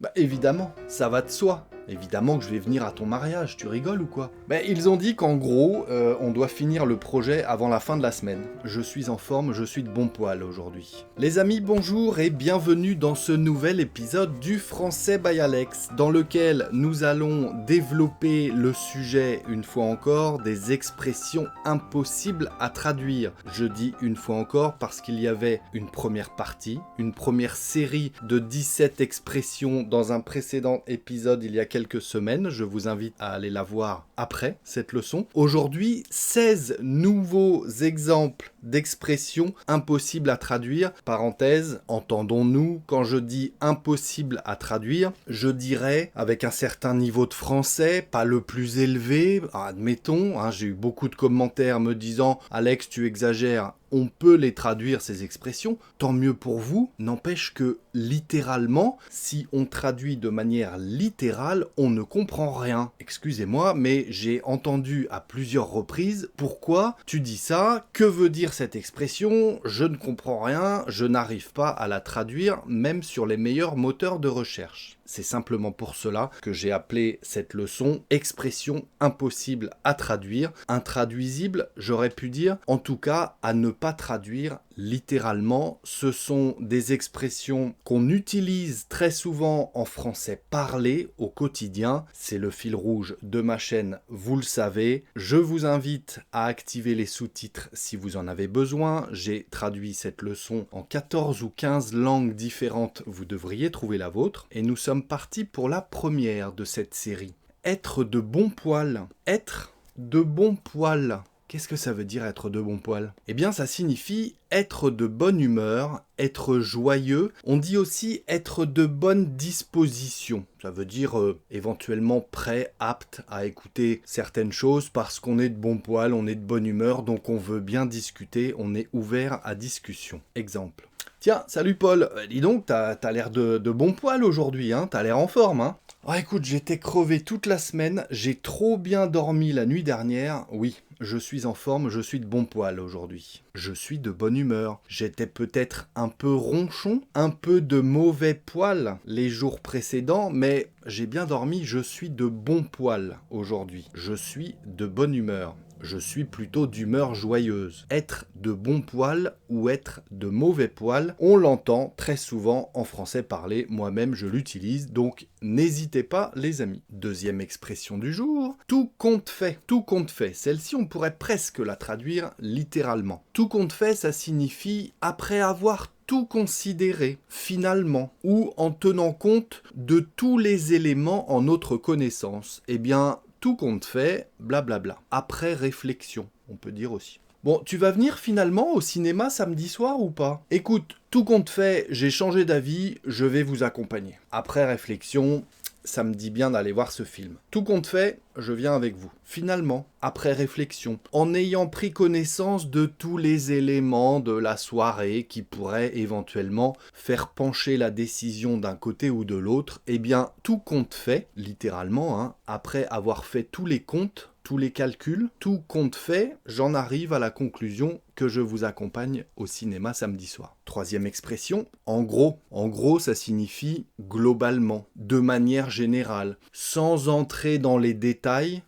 Bah évidemment, ça va de soi. Évidemment que je vais venir à ton mariage, tu rigoles ou quoi? Bah ils ont dit qu'en gros, on doit finir le projet avant la fin de la semaine. Je suis en forme, je suis de bon poil aujourd'hui. Les amis, bonjour et bienvenue dans ce nouvel épisode du Français by Alex, dans lequel nous allons développer le sujet, une fois encore, des expressions impossibles à traduire. Je dis une fois encore parce qu'il y avait une première partie, une première série de 17 expressions dans un précédent épisode il y a quelques semaines. Je vous invite à aller la voir après cette leçon. Aujourd'hui, 16 nouveaux exemples d'expressions impossibles à traduire. Parenthèse, entendons-nous, quand je dis impossible à traduire, je dirais avec un certain niveau de français, pas le plus élevé, admettons, j'ai eu beaucoup de commentaires me disant « Alex, tu exagères ». On peut les traduire, ces expressions, tant mieux pour vous. N'empêche que, littéralement, si on traduit de manière littérale, on ne comprend rien. Excusez-moi, mais j'ai entendu à plusieurs reprises « Pourquoi tu dis ça? Que veut dire cette expression? Je ne comprends rien, je n'arrive pas à la traduire, même sur les meilleurs moteurs de recherche. » C'est simplement pour cela que j'ai appelé cette leçon « Expression impossible à traduire ». Intraduisible, j'aurais pu dire, en tout cas à ne pas traduire littéralement. Ce sont des expressions qu'on utilise très souvent en français parlé au quotidien. C'est le fil rouge de ma chaîne, vous le savez. Je vous invite à activer les sous-titres si vous en avez besoin. J'ai traduit cette leçon en 14 ou 15 langues différentes, vous devriez trouver la vôtre. Et nous sommes partis pour la première de cette série. Être de bon poil. Être de bon poil. Qu'est-ce que ça veut dire être de bon poil? Eh bien, ça signifie être de bonne humeur, être joyeux. On dit aussi être de bonne disposition. Ça veut dire éventuellement prêt, apte à écouter certaines choses parce qu'on est de bon poil, on est de bonne humeur, donc on veut bien discuter, on est ouvert à discussion. Exemple. Tiens, salut Paul, dis donc, t'as l'air de bon poil aujourd'hui, t'as l'air en forme, hein? Oh, écoute, j'étais crevé toute la semaine, j'ai trop bien dormi la nuit dernière, oui, je suis en forme, je suis de bon poil aujourd'hui. Je suis de bonne humeur. J'étais peut-être un peu ronchon, un peu de mauvais poil les jours précédents, mais j'ai bien dormi, je suis de bon poil aujourd'hui. Je suis de bonne humeur. Je suis plutôt d'humeur joyeuse. Être de bon poil ou être de mauvais poil, on l'entend très souvent en français parlé. Moi-même, je l'utilise, donc n'hésitez pas, les amis. Deuxième expression du jour, tout compte fait. Tout compte fait. Celle-ci, on pourrait presque la traduire littéralement. Tout compte fait, ça signifie après avoir tout considéré, finalement, ou en tenant compte de tous les éléments en notre connaissance. Eh bien, tout compte fait, blablabla. Après réflexion, on peut dire aussi. Bon, tu vas venir finalement au cinéma samedi soir ou pas? Écoute, tout compte fait, j'ai changé d'avis, je vais vous accompagner. Après réflexion, ça me dit bien d'aller voir ce film. Tout compte fait, je viens avec vous. Finalement, après réflexion, en ayant pris connaissance de tous les éléments de la soirée qui pourraient éventuellement faire pencher la décision d'un côté ou de l'autre, eh bien, tout compte fait, littéralement, après avoir fait tous les comptes, tous les calculs, tout compte fait, j'en arrive à la conclusion que je vous accompagne au cinéma samedi soir. Troisième expression, en gros. En gros, ça signifie globalement, de manière générale, sans entrer dans les détails,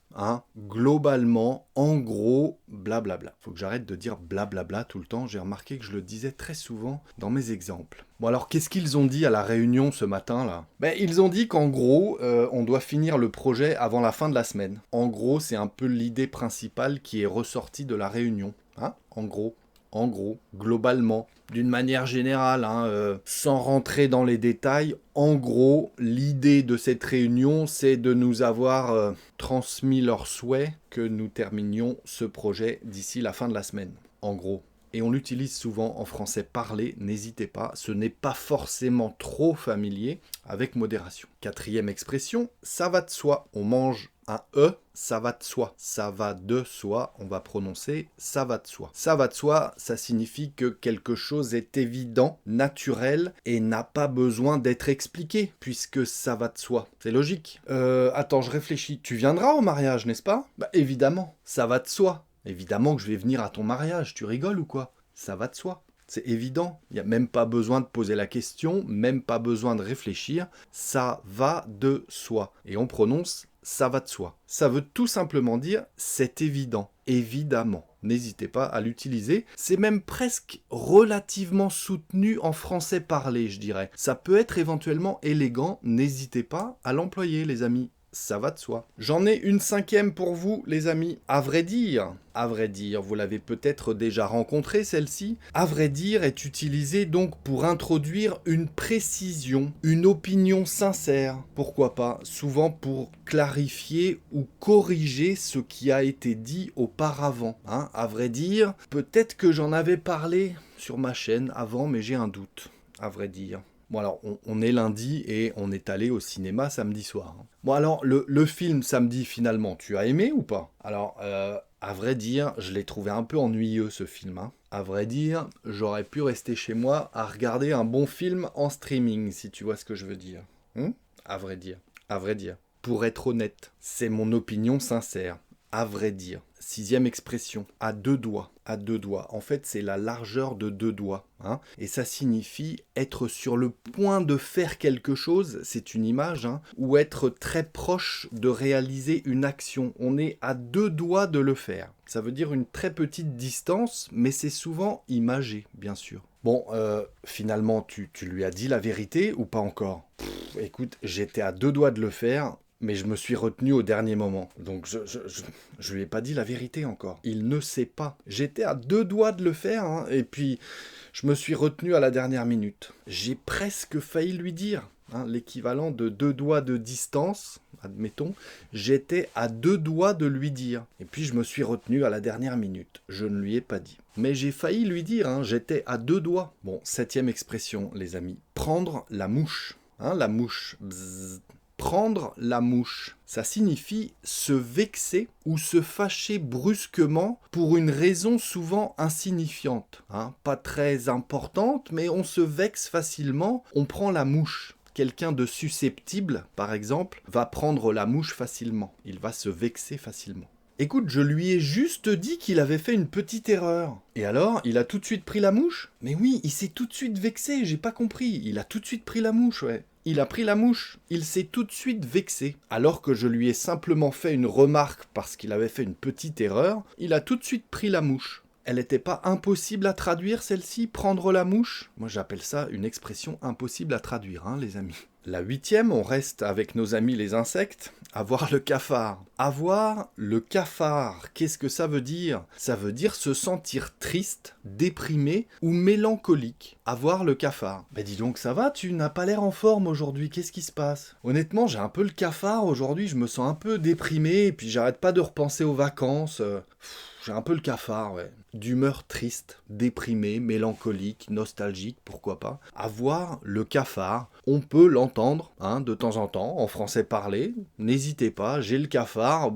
globalement, en gros, blablabla. Faut que j'arrête de dire blablabla tout le temps, j'ai remarqué que je le disais très souvent dans mes exemples. Bon alors, qu'est-ce qu'ils ont dit à la réunion ce matin-là? Ils ont dit qu'en gros, on doit finir le projet avant la fin de la semaine. En gros, c'est un peu l'idée principale qui est ressortie de la réunion. En gros, globalement, d'une manière générale, sans rentrer dans les détails, en gros, l'idée de cette réunion, c'est de nous avoir transmis leurs souhaits que nous terminions ce projet d'ici la fin de la semaine. En gros. Et on l'utilise souvent en français parlé, n'hésitez pas, ce n'est pas forcément trop familier, avec modération. Quatrième expression, ça va de soi. On mange un E, ça va de soi. Ça va de soi, on va prononcer ça va de soi. Ça va de soi, ça signifie que quelque chose est évident, naturel, et n'a pas besoin d'être expliqué, puisque ça va de soi. C'est logique. Attends, je réfléchis. Tu viendras au mariage, n'est-ce pas? Évidemment, ça va de soi. Évidemment que je vais venir à ton mariage, tu rigoles ou quoi? Ça va de soi. C'est évident. Il n'y a même pas besoin de poser la question, même pas besoin de réfléchir. Ça va de soi. Et on prononce ça va de soi. Ça veut tout simplement dire c'est évident. Évidemment. N'hésitez pas à l'utiliser. C'est même presque relativement soutenu en français parlé, je dirais. Ça peut être éventuellement élégant. N'hésitez pas à l'employer, les amis. Ça va de soi. J'en ai une 5e pour vous, les amis. À vrai dire, vous l'avez peut-être déjà rencontrée, celle-ci. À vrai dire est utilisée donc pour introduire une précision, une opinion sincère. Pourquoi pas? Souvent pour clarifier ou corriger ce qui a été dit auparavant. À vrai dire, peut-être que j'en avais parlé sur ma chaîne avant, mais j'ai un doute. À vrai dire. Bon alors, on est lundi et on est allé au cinéma samedi soir. Bon alors, le film samedi finalement, tu as aimé ou pas? Alors, à vrai dire, je l'ai trouvé un peu ennuyeux ce film. À vrai dire, j'aurais pu rester chez moi à regarder un bon film en streaming, si tu vois ce que je veux dire. À vrai dire. Pour être honnête, c'est mon opinion sincère. À vrai dire. 6e expression, à 2 doigts. À 2 doigts. En fait, c'est la largeur de 2 doigts. Et ça signifie être sur le point de faire quelque chose, c'est une image, ou être très proche de réaliser une action. On est à 2 doigts de le faire. Ça veut dire une très petite distance, mais c'est souvent imagé, bien sûr. Bon, finalement, tu lui as dit la vérité ou pas encore? Écoute, j'étais à 2 doigts de le faire. Mais je me suis retenu au dernier moment. Donc je lui ai pas dit la vérité encore. Il ne sait pas. J'étais à 2 doigts de le faire, et puis je me suis retenu à la dernière minute. J'ai presque failli lui dire, l'équivalent de 2 doigts de distance, admettons. J'étais à 2 doigts de lui dire. Et puis je me suis retenu à la dernière minute. Je ne lui ai pas dit. Mais j'ai failli lui dire, j'étais à 2 doigts. Bon, 7e expression, les amis. Prendre la mouche. La mouche. Bzzz. Prendre la mouche, ça signifie se vexer ou se fâcher brusquement pour une raison souvent insignifiante. Pas très importante, mais on se vexe facilement, on prend la mouche. Quelqu'un de susceptible, par exemple, va prendre la mouche facilement. Il va se vexer facilement. Écoute, je lui ai juste dit qu'il avait fait une petite erreur. Et alors, il a tout de suite pris la mouche? Mais oui, il s'est tout de suite vexé, j'ai pas compris. Il a tout de suite pris la mouche, ouais. Il a pris la mouche, il s'est tout de suite vexé. Alors que je lui ai simplement fait une remarque parce qu'il avait fait une petite erreur, il a tout de suite pris la mouche. Elle n'était pas impossible à traduire, celle-ci, prendre la mouche? Moi, j'appelle ça une expression impossible à traduire, les amis. La 8e, on reste avec nos amis les insectes. Avoir le cafard. Avoir le cafard, qu'est-ce que ça veut dire? Ça veut dire se sentir triste, déprimé ou mélancolique. Avoir le cafard. Dis donc, ça va? Tu n'as pas l'air en forme aujourd'hui, qu'est-ce qui se passe? Honnêtement, j'ai un peu le cafard aujourd'hui, je me sens un peu déprimé, et puis j'arrête pas de repenser aux vacances. J'ai un peu le cafard, ouais. D'humeur triste, déprimée, mélancolique, nostalgique, pourquoi pas. Avoir le cafard, on peut l'entendre, de temps en temps, en français parlé. N'hésitez pas, j'ai le cafard.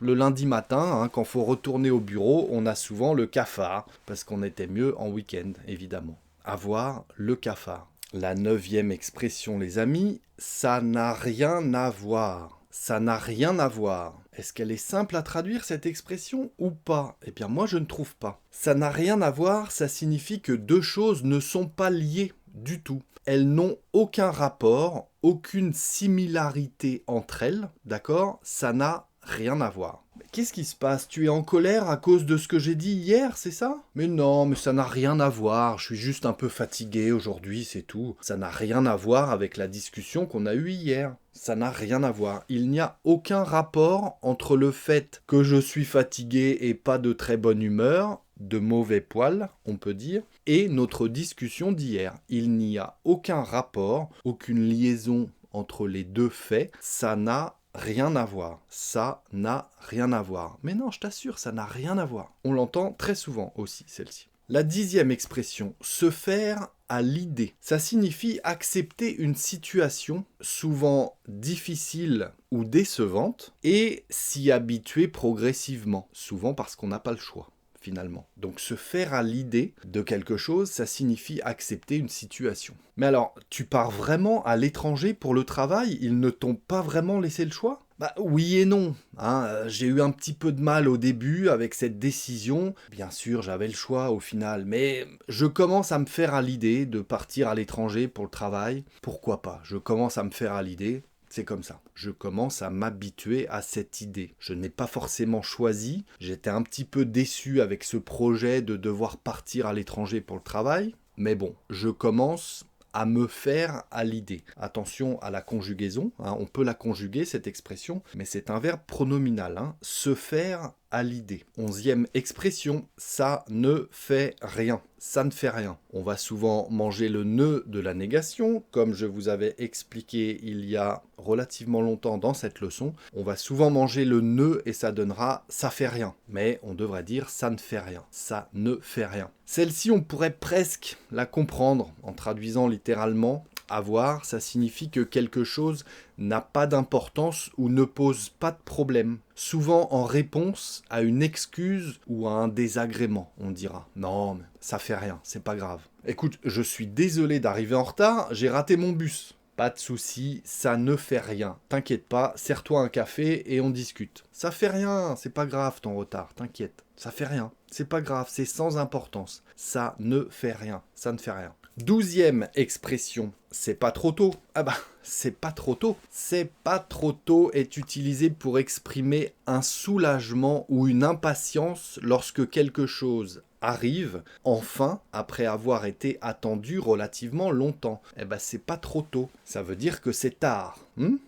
Le lundi matin, quand faut retourner au bureau, on a souvent le cafard, parce qu'on était mieux en week-end, évidemment. Avoir le cafard. La 9e expression, les amis, ça n'a rien à voir. Ça n'a rien à voir. Est-ce qu'elle est simple à traduire cette expression ou pas? Eh bien moi je ne trouve pas. Ça n'a rien à voir, ça signifie que 2 choses ne sont pas liées du tout. Elles n'ont aucun rapport, aucune similarité entre elles, d'accord? Ça n'a rien à voir. Qu'est-ce qui se passe? Tu es en colère à cause de ce que j'ai dit hier, c'est ça? Mais non, mais ça n'a rien à voir, je suis juste un peu fatigué aujourd'hui, c'est tout. Ça n'a rien à voir avec la discussion qu'on a eue hier. Ça n'a rien à voir. Il n'y a aucun rapport entre le fait que je suis fatigué et pas de très bonne humeur, de mauvais poil, on peut dire, et notre discussion d'hier. Il n'y a aucun rapport, aucune liaison entre les deux faits. Ça n'a rien à voir. Ça n'a rien à voir. Mais non, je t'assure, ça n'a rien à voir. On l'entend très souvent aussi, celle-ci. La 10e expression, se faire à l'idée. Ça signifie accepter une situation souvent difficile ou décevante et s'y habituer progressivement, souvent parce qu'on n'a pas le choix. Finalement. Donc se faire à l'idée de quelque chose, ça signifie accepter une situation. Mais alors, tu pars vraiment à l'étranger pour le travail? Ils ne t'ont pas vraiment laissé le choix? Bah oui et non, hein, j'ai eu un petit peu de mal au début avec cette décision. Bien sûr, j'avais le choix au final, mais je commence à me faire à l'idée de partir à l'étranger pour le travail. Pourquoi pas? Je commence à me faire à l'idée. C'est comme ça. Je commence à m'habituer à cette idée. Je n'ai pas forcément choisi. J'étais un petit peu déçu avec ce projet de devoir partir à l'étranger pour le travail. Mais bon, je commence à me faire à l'idée. Attention à la conjugaison, hein, on peut la conjuguer cette expression, mais c'est un verbe pronominal, hein, se faire à l'idée. 11e expression, ça ne fait rien. Ça ne fait rien. On va souvent manger le nœud de la négation, comme je vous avais expliqué il y a relativement longtemps dans cette leçon. On va souvent manger le nœud et ça donnera ça fait rien. Mais on devrait dire ça ne fait rien. Ça ne fait rien. Celle-ci, on pourrait presque la comprendre en traduisant littéralement. Avoir, ça signifie que quelque chose n'a pas d'importance ou ne pose pas de problème. Souvent en réponse à une excuse ou à un désagrément, on dira. Non, mais ça fait rien, c'est pas grave. Écoute, je suis désolé d'arriver en retard, j'ai raté mon bus. Pas de souci, ça ne fait rien. T'inquiète pas, sers-toi un café et on discute. Ça fait rien, c'est pas grave ton retard, t'inquiète. Ça fait rien, c'est pas grave, c'est sans importance. Ça ne fait rien, ça ne fait rien. 12e expression, c'est pas trop tôt. Ah bah, c'est pas trop tôt. C'est pas trop tôt est utilisé pour exprimer un soulagement ou une impatience lorsque quelque chose arrive, enfin, après avoir été attendu relativement longtemps. Eh ben, c'est pas trop tôt. Ça veut dire que c'est tard.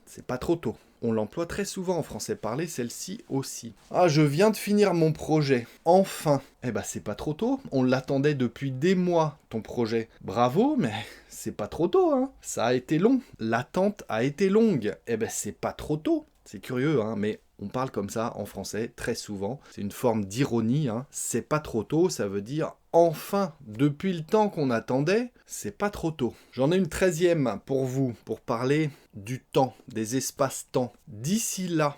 C'est pas trop tôt. On l'emploie très souvent en français parlé, celle-ci aussi. Ah, je viens de finir mon projet. Enfin. Eh ben, c'est pas trop tôt. On l'attendait depuis des mois, ton projet. Bravo, mais c'est pas trop tôt, hein. Ça a été long. L'attente a été longue. Eh ben, c'est pas trop tôt. C'est curieux, hein, mais on parle comme ça en français très souvent. C'est une forme d'ironie, hein. C'est pas trop tôt, ça veut dire enfin, depuis le temps qu'on attendait, c'est pas trop tôt. J'en ai une 13e pour vous, pour parler du temps, des espaces-temps. D'ici là,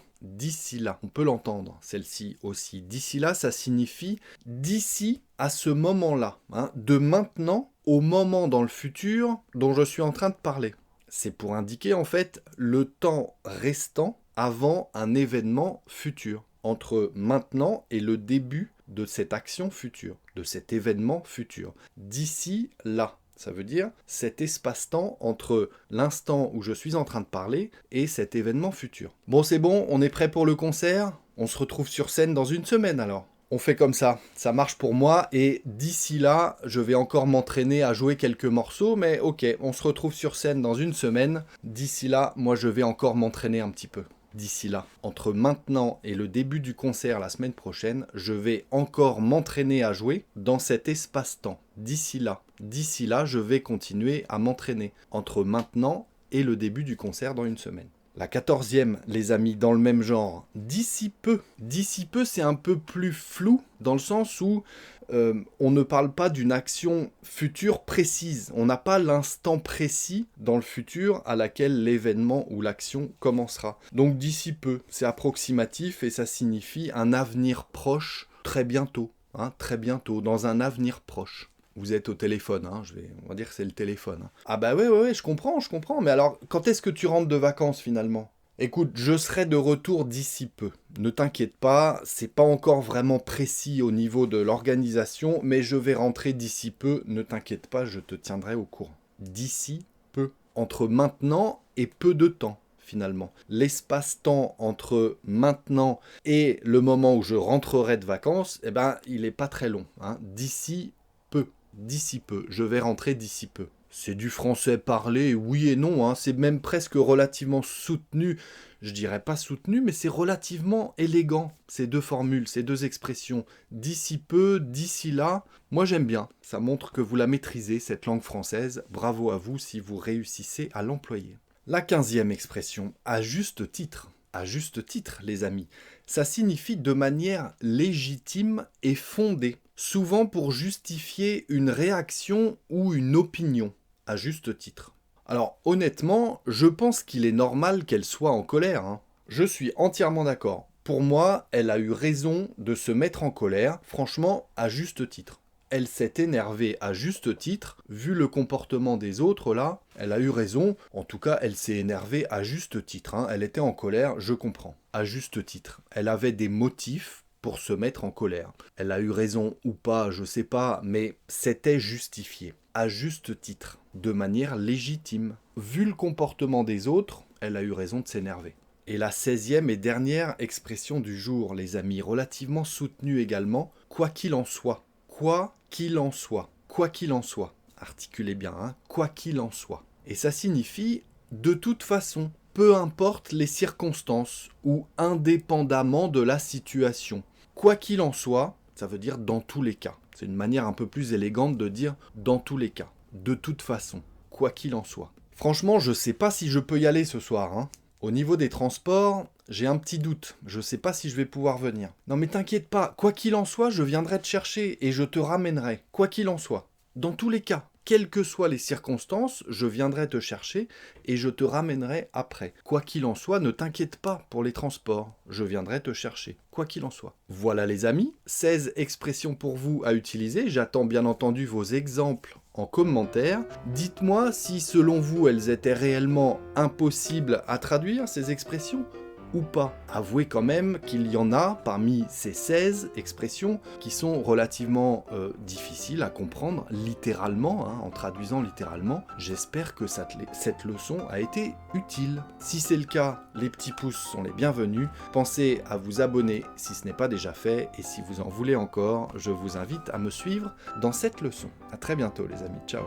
on peut l'entendre, celle-ci aussi. D'ici là, ça signifie d'ici à ce moment-là, hein, de maintenant au moment dans le futur dont je suis en train de parler. C'est pour indiquer en fait le temps restant avant un événement futur, entre maintenant et le début de cette action future, de cet événement futur. D'ici là, ça veut dire cet espace-temps entre l'instant où je suis en train de parler et cet événement futur. Bon, c'est bon, on est prêt pour le concert? On se retrouve sur scène dans une semaine alors. On fait comme ça marche pour moi, et d'ici là, je vais encore m'entraîner à jouer quelques morceaux, mais ok, on se retrouve sur scène dans une semaine. D'ici là, moi je vais encore m'entraîner un petit peu. D'ici là, entre maintenant et le début du concert la semaine prochaine, je vais encore m'entraîner à jouer dans cet espace-temps. D'ici là, je vais continuer à m'entraîner entre maintenant et le début du concert dans une semaine. La 14e, les amis, dans le même genre, d'ici peu. D'ici peu, c'est un peu plus flou, dans le sens où on ne parle pas d'une action future précise. On n'a pas l'instant précis dans le futur à laquelle l'événement ou l'action commencera. Donc d'ici peu, c'est approximatif et ça signifie un avenir proche, très bientôt. Hein, très bientôt, dans un avenir proche. Vous êtes au téléphone, hein, on va dire que c'est le téléphone. Hein. Ah bah ouais, je comprends, mais alors, quand est-ce que tu rentres de vacances finalement? Écoute, je serai de retour d'ici peu. Ne t'inquiète pas, c'est pas encore vraiment précis au niveau de l'organisation, mais je vais rentrer d'ici peu, ne t'inquiète pas, je te tiendrai au courant. D'ici peu. Entre maintenant et peu de temps, finalement. L'espace-temps entre maintenant et le moment où je rentrerai de vacances, eh ben, il est pas très long. Hein. D'ici peu, je vais rentrer d'ici peu. C'est du français parlé, oui et non, hein. C'est même presque relativement soutenu. Je dirais pas soutenu, mais c'est relativement élégant, ces deux formules, ces deux expressions. D'ici peu, d'ici là, moi j'aime bien. Ça montre que vous la maîtrisez, cette langue française. Bravo à vous si vous réussissez à l'employer. La 15e expression, à juste titre. À juste titre, les amis. Ça signifie de manière légitime et fondée, souvent pour justifier une réaction ou une opinion, à juste titre. Alors honnêtement, je pense qu'il est normal qu'elle soit en colère. Hein. Je suis entièrement d'accord. Pour moi, elle a eu raison de se mettre en colère, franchement, à juste titre. elle s'est énervée à juste titre. Vu le comportement des autres là, elle a eu raison. En tout cas, elle s'est énervée à juste titre. Hein. Elle était en colère, je comprends. À juste titre. Elle avait des motifs pour se mettre en colère. Elle a eu raison ou pas, je sais pas, mais c'était justifié. À juste titre. De manière légitime. Vu le comportement des autres, elle a eu raison de s'énerver. Et la 16e et dernière expression du jour, les amis, relativement soutenue également, quoi qu'il en soit. Quoi qu'il en soit. Quoi qu'il en soit. Articulez bien, hein, quoi qu'il en soit. Et ça signifie de toute façon, peu importe les circonstances ou indépendamment de la situation. Quoi qu'il en soit, ça veut dire dans tous les cas. C'est une manière un peu plus élégante de dire dans tous les cas. De toute façon, quoi qu'il en soit. Franchement, je sais pas si je peux y aller ce soir, hein. Au niveau des transports, j'ai un petit doute. Je sais pas si je vais pouvoir venir. Non mais t'inquiète pas, quoi qu'il en soit, je viendrai te chercher et je te ramènerai. Quoi qu'il en soit. Dans tous les cas. Quelles que soient les circonstances, je viendrai te chercher et je te ramènerai après. Quoi qu'il en soit, ne t'inquiète pas pour les transports. Je viendrai te chercher. Quoi qu'il en soit. Voilà les amis, 16 expressions pour vous à utiliser. J'attends bien entendu vos exemples en commentaire. Dites-moi si selon vous elles étaient réellement impossibles à traduire, ces expressions, ou pas. Avouez quand même qu'il y en a parmi ces 16 expressions qui sont relativement difficiles à comprendre littéralement, hein, en traduisant littéralement. J'espère que cette leçon a été utile. Si c'est le cas, les petits pouces sont les bienvenus. Pensez à vous abonner si ce n'est pas déjà fait, et si vous en voulez encore, je vous invite à me suivre dans cette leçon. À très bientôt les amis, ciao.